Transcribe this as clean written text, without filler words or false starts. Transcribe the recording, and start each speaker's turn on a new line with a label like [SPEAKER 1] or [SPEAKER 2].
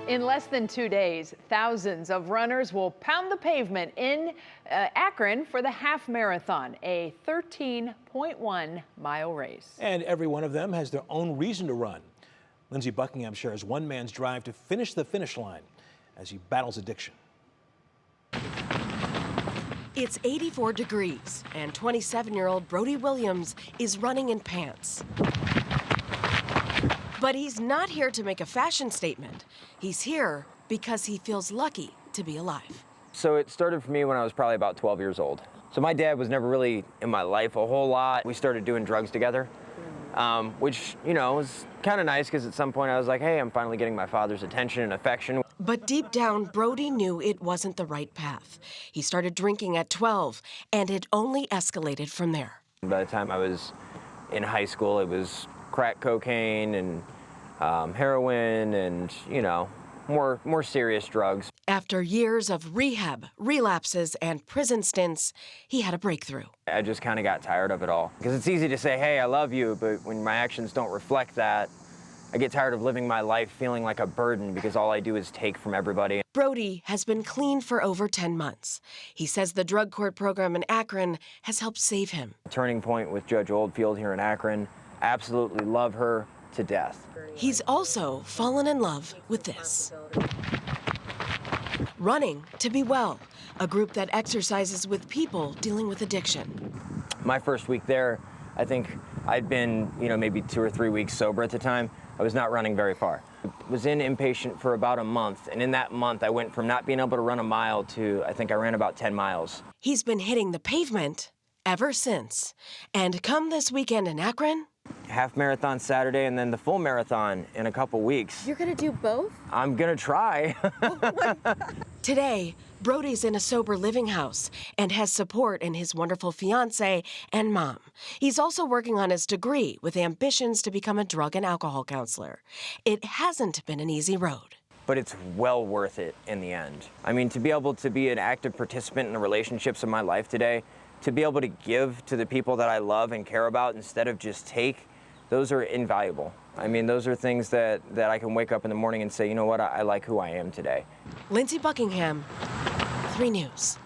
[SPEAKER 1] In less than 2 days, thousands of runners will pound the pavement in Akron for the half marathon, a 13.1-mile race.
[SPEAKER 2] And every one of them has their own reason to run. Lindsey Buckingham shares one man's drive to finish the finish line as he battles addiction.
[SPEAKER 3] It's 84 degrees, and 27-year-old Brody Williams is running in pants. But he's not here to make a fashion statement. He's here because he feels lucky to be alive.
[SPEAKER 4] So it started for me when I was probably about 12 years old. So my dad was never really in my life a whole lot. We started doing drugs together, which, you know, was kind of nice because at some point I was like, hey, I'm finally getting my father's attention and affection.
[SPEAKER 3] But deep down, Brody knew it wasn't the right path. He started drinking at 12, and it only escalated from there.
[SPEAKER 4] By the time I was in high school, it was crack cocaine and heroin and, you know, more serious drugs.
[SPEAKER 3] After years of rehab, relapses, and prison stints, he had a breakthrough.
[SPEAKER 4] I just kind of got tired of it all. Because it's easy to say, hey, I love you, but when my actions don't reflect that, I get tired of living my life feeling like a burden because all I do is take from everybody.
[SPEAKER 3] Brody has been clean for over 10 months. He says the drug court program in Akron has helped save him.
[SPEAKER 4] Turning point with Judge Oldfield here in Akron. Absolutely love her to death.
[SPEAKER 3] He's also fallen in love with this. Running to Be Well, a group that exercises with people dealing with addiction.
[SPEAKER 4] My first week there, I think I'd been, you know, maybe 2 or 3 weeks sober at the time. I was not running very far. I was in inpatient for about a month, and in that month I went from not being able to run a mile to I think I ran about 10 miles.
[SPEAKER 3] He's been hitting the pavement ever since. And come this weekend in Akron,
[SPEAKER 4] Half marathon Saturday and then the full marathon in a couple weeks.
[SPEAKER 5] You're gonna do both?
[SPEAKER 4] I'm gonna try.
[SPEAKER 3] today, Brody's in a sober living house and has support in his wonderful fiance and mom. He's also working on his degree with ambitions to become a drug and alcohol counselor. It hasn't been an easy road.
[SPEAKER 4] But it's well worth it in the end. I mean, to be able to be an active participant in the relationships of my life today, to be able to give to the people that I love and care about instead of just take, those are invaluable. I mean, those are things that I can wake up in the morning and say, you know what, I like who I am today.
[SPEAKER 3] Lindsey Buckingham, 3 News.